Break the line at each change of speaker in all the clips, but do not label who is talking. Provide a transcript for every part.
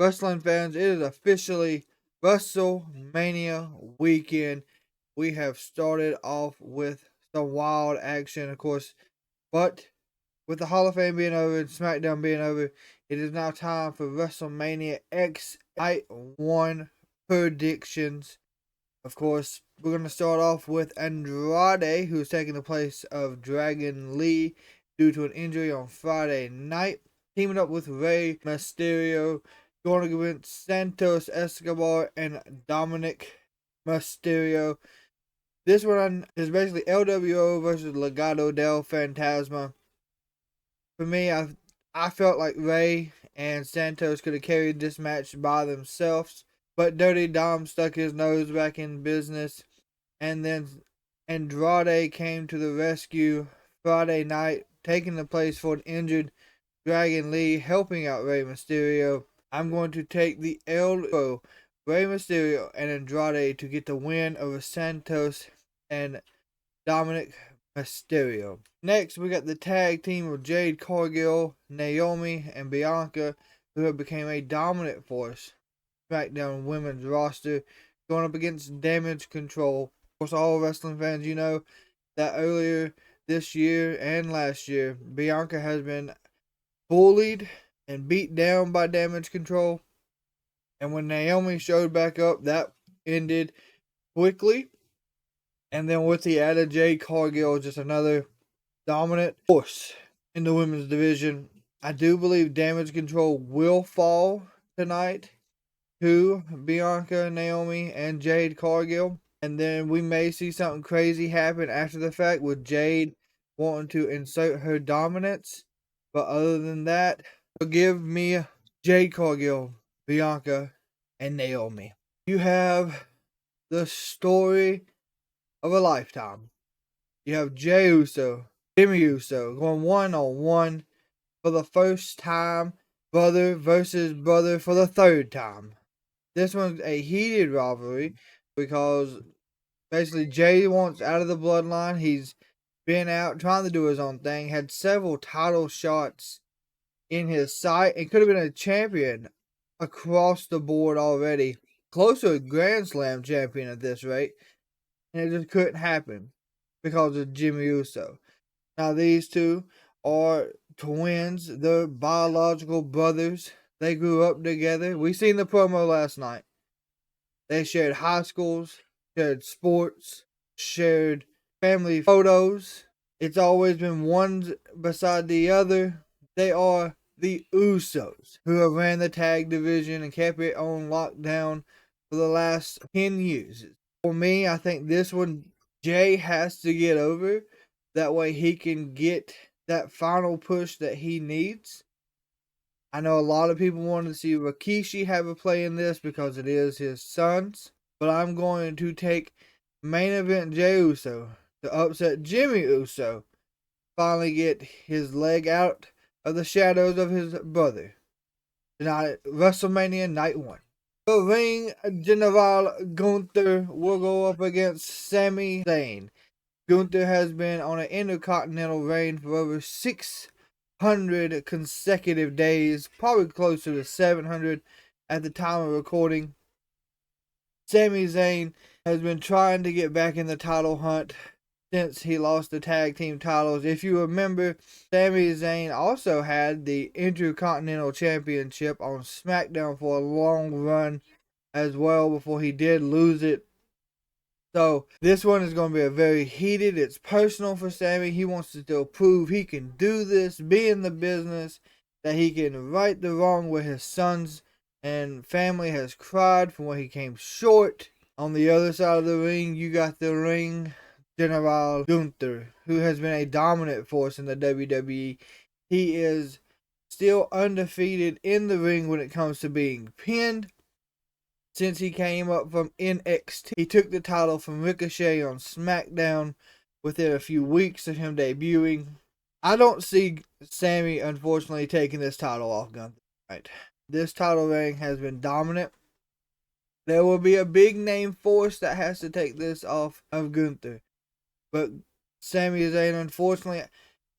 Wrestling fans, it is officially WrestleMania weekend. We have started off with some wild action, of course, but with the Hall of Fame being over and SmackDown being over, it is now time for WrestleMania X Night 1 predictions. Of course, we're going to start off with Andreda, who's taking the place of Dragon Lee due to an injury on Friday night, teaming up with Rey Mysterio, going against Santos, Escobar, and Dominik Mysterio. This one is basically LWO versus Legado del Fantasma. For me, I felt like Rey and Santos could have carried this match by themselves, but Dirty Dom stuck his nose back in business, and then Andrade came to the rescue Friday night, taking the place for an injured Dragon Lee, helping out Rey Mysterio. I'm going to take the LWO, Rey Mysterio and Andrade to get the win over Santos and Dominik Mysterio. Next, we got the tag team of Jade, Cargill, Naomi, and Bianca, who have become a dominant force SmackDown women's roster, going up against Damage-CTRL. Of course, all wrestling fans, you know that earlier this year and last year, Bianca has been bullied and beat down by Damage-CTRL. And when Naomi showed back up, that ended quickly. And then with the added Jade, Cargill, just another dominant force in the women's division. I do believe Damage-CTRL will fall tonight to Bianca, Naomi, and Jade Cargill. And then we may see something crazy happen after the fact with Jade wanting to insert her dominance. But other than that, give me Jade Cargill, Bianca, and Naomi. You have the story of a lifetime. You have Jey Uso, Jimmy Uso going one-on-one for the first time, brother versus brother for the third time. This one's a heated rivalry because basically Jey wants out of the bloodline. He's been out trying to do his own thing, had several title shots in his sight, and could have been a champion across the board already. Close to a Grand Slam champion at this rate. And it just couldn't happen because of Jimmy Uso. Now, these two are twins. They're biological brothers. They grew up together. We seen the promo last night. They shared high schools, shared sports, shared family photos. It's always been one beside the other. They are the Usos, who have ran the tag division and kept it on lockdown for the last 10 years. For me, I think this one, Jey has to get over. That way he can get that final push that he needs. I know a lot of people want to see Rikishi have a play in this because it is his son's. But I'm going to take main event Jey Uso to upset Jimmy Uso. Finally get his leg out of the shadows of his brother. Tonight, WrestleMania Night 1. The ring general Gunther will go up against Sami Zayn. Gunther has been on an Intercontinental reign for over 600 consecutive days, probably closer to 700 at the time of recording. Sami Zayn has been trying to get back in the title hunt since he lost the tag team titles. If you remember, Sami Zayn also had the Intercontinental Championship on SmackDown for a long run as well before he did lose it. So this one is going to be a very heated. It's personal for Sami. He wants to still prove he can do this, be in the business, that he can right the wrong where his sons and family has cried from where he came short. On the other side of the ring, you got the ring general Gunther, who has been a dominant force in the WWE. He is still undefeated in the ring when it comes to being pinned. Since he came up from NXT, he took the title from Ricochet on SmackDown within a few weeks of him debuting. I don't see Sami, unfortunately, taking this title off Gunther. Right. This title reign has been dominant. There will be a big name force that has to take this off of Gunther. But Sami Zayn, unfortunately,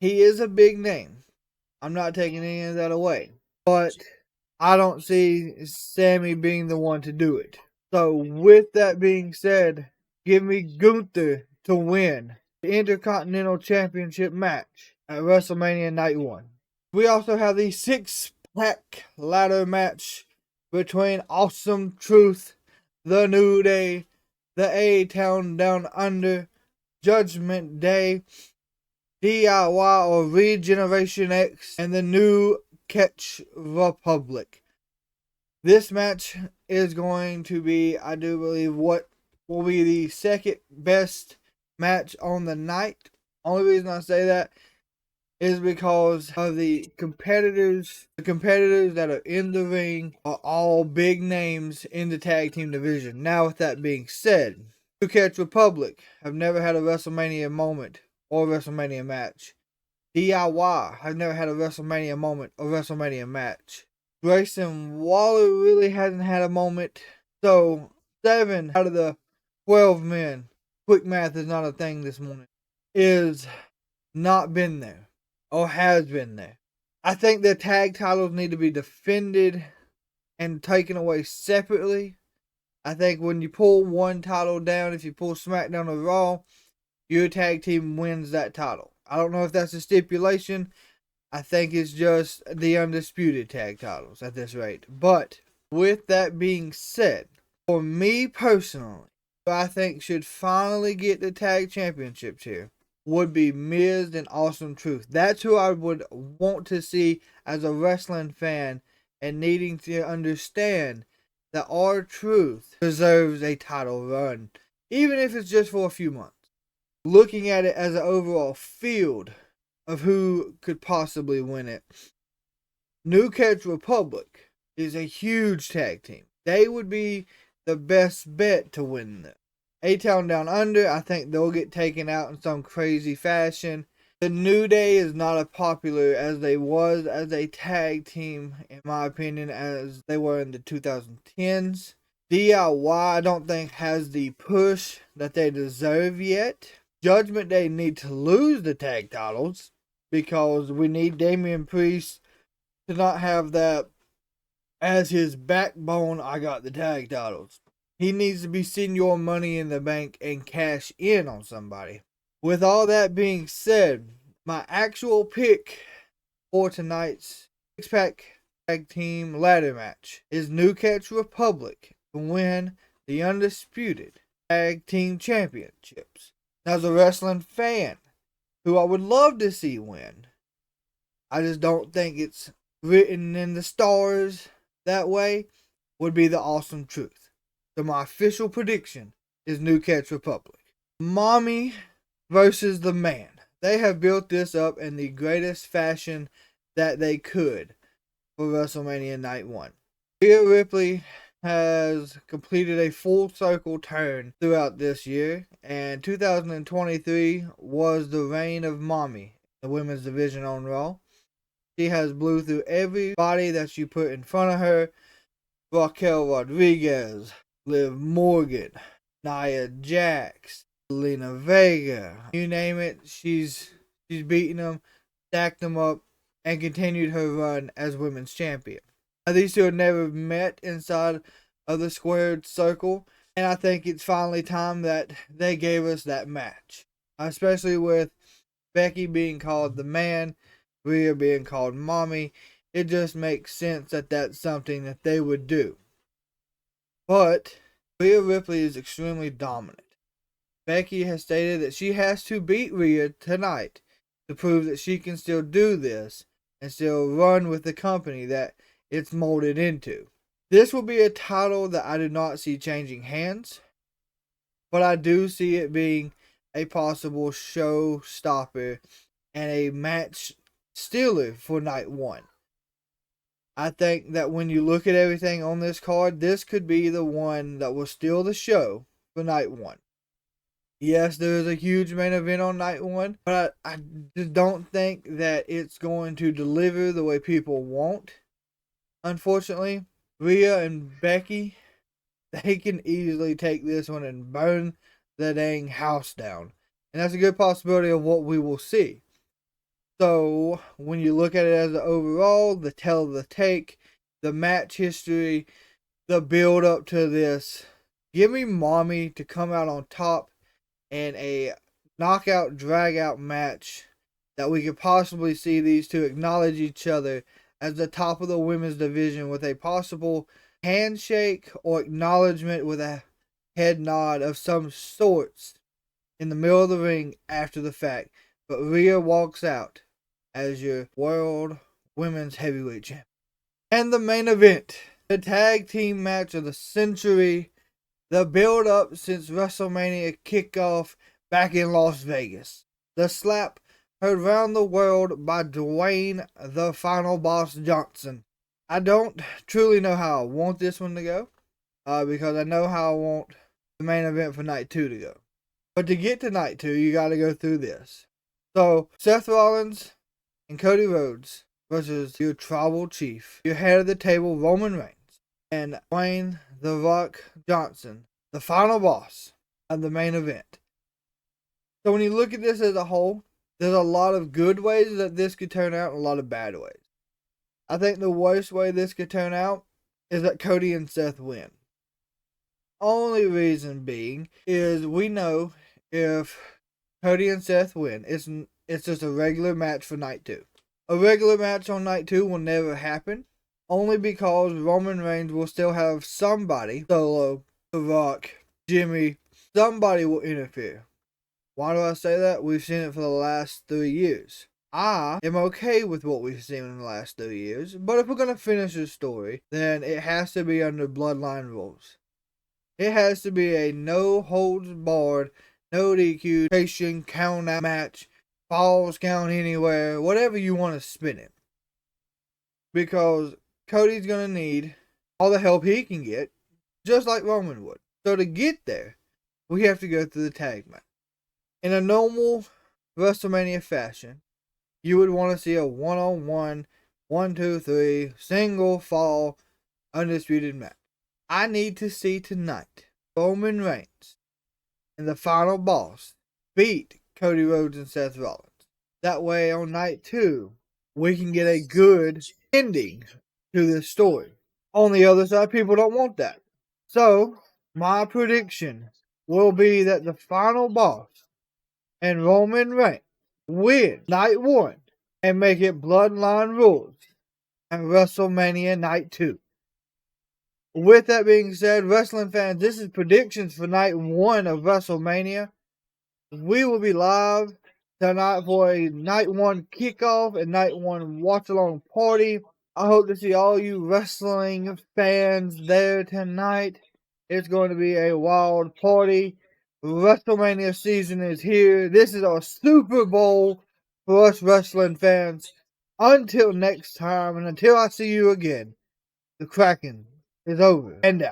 he is a big name. I'm not taking any of that away. But I don't see Sami being the one to do it. So with that being said, give me Gunther to win the Intercontinental Championship match at WrestleMania Night 1. We also have the 6-pack ladder match between Awesome Truth, The New Day, the A-Town Down Under, Judgment Day, DIY or Regeneration X, and the New Catch Republic. This match is going to be, I do believe, what will be the second best match on the night. Only reason I say that is because of the competitors. The competitors that are in the ring are all big names in the tag team division. Now, with that being said, New Catch Republic have never had a WrestleMania moment or WrestleMania match. DIY have never had a WrestleMania moment or WrestleMania match. Grayson Waller really hasn't had a moment. So 7 out of the 12 men, quick math is not a thing this morning, is not been there or has been there. I think the tag titles need to be defended and taken away separately. I think when you pull one title down, if you pull SmackDown or Raw, your tag team wins that title. I don't know if that's a stipulation. I think it's just the Undisputed tag titles at this rate. But with that being said, for me personally, who I think should finally get the tag championships here would be Miz and Awesome Truth. That's who I would want to see as a wrestling fan and needing to understand that R-Truth deserves a title run, even if it's just for a few months. Looking at it as an overall field of who could possibly win it, New Catch Republic is a huge tag team. They would be the best bet to win this. A-Town Down Under, I think they'll get taken out in some crazy fashion. The New Day is not as popular as they was as a tag team, in my opinion, as they were in the 2010s. DIY, I don't think has the push that they deserve yet. Judgment Day need to lose the tag titles because we need Damian Priest to not have that as his backbone. I got the tag titles. He needs to be Senior Money in the Bank and cash in on somebody. With all that being said, my actual pick for tonight's 6-pack tag team ladder match is New Catch Republic to win the Undisputed Tag Team Championships. Now, as a wrestling fan, who I would love to see win, I just don't think it's written in the stars that way, would be the Awesome Truth. So my official prediction is New Catch Republic. Mommy versus the man. They have built this up in the greatest fashion that they could for WrestleMania Night 1. Rhea Ripley has completed a full circle turn throughout this year, and 2023 was the reign of Mommy, the women's division on Raw. She has blew through everybody that you put in front of her. Raquel Rodriguez, Liv Morgan, Nia Jax, Lena Vega, you name it, she's beaten them, stacked them up, and continued her run as women's champion. Now, these two have never met inside of the squared circle, and I think it's finally time that they gave us that match, especially with Becky being called the man, Rhea being called Mommy. It just makes sense that that's something that they would do. But Rhea Ripley is extremely dominant. Becky has stated that she has to beat Rhea tonight to prove that she can still do this and still run with the company that it's molded into. This will be a title that I do not see changing hands, but I do see it being a possible showstopper and a match stealer for night 1. I think that when you look at everything on this card, this could be the one that will steal the show for night 1. Yes, there is a huge main event on night 1, but I just don't think that it's going to deliver the way people want. Unfortunately, Rhea and Becky, they can easily take this one and burn the dang house down. And that's a good possibility of what we will see. So, when you look at it as an overall, the tale of the tape, the match history, the build up to this. Give me Mommy to come out on top in a knockout, drag out match that we could possibly see these two acknowledge each other as the top of the women's division with a possible handshake or acknowledgement with a head nod of some sorts in the middle of the ring after the fact. But Rhea walks out as your world women's heavyweight champion. And the main event, the tag team match of the century, the build up since WrestleMania kickoff back in Las Vegas. The slap heard around the world by Dwayne the Final Boss Johnson. I don't truly know how I want this one to go, because I know how I want the main event for night 2 to go. But to get to night 2, you got to go through this. So, Seth Rollins and Cody Rhodes versus your tribal chief, your head of the table, Roman Reigns, and Dwayne The Rock Johnson, the final boss of the main event. So when you look at this as a whole, there's a lot of good ways that this could turn out and a lot of bad ways. I think the worst way this could turn out is that Cody and Seth win. Only reason being is we know if Cody and Seth win, it's just a regular match for night 2. A regular match on night 2 will never happen, only because Roman Reigns will still have somebody, Solo, The Rock, Jimmy, somebody will interfere. Why do I say that? We've seen it for the last 3 years. I am okay with what we've seen in the last 3 years, but if we're going to finish the story, then it has to be under bloodline rules. It has to be a no holds barred, no DQ, patient count out match, falls count anywhere, whatever you want to spin it. Because Cody's going to need all the help he can get, just like Roman would. So to get there, we have to go through the tag match. In a normal WrestleMania fashion, you would want to see a 1-on-1, 1-2-3, single fall, undisputed match. I need to see tonight Roman Reigns and the final boss beat Cody Rhodes and Seth Rollins. That way on night 2, we can get a good ending to this story. On the other side, people don't want that. So, my prediction will be that the final boss and Roman Reigns win night 1 and make it bloodline rules and WrestleMania night 2. With that being said, wrestling fans, this is predictions for night 1 of WrestleMania. We will be live tonight for a night 1 kickoff and night 1 watch along party. I hope to see all you wrestling fans there tonight. It's going to be a wild party. WrestleMania season is here. This is our Super Bowl for us wrestling fans. Until next time, and until I see you again, the Kraken is over and out.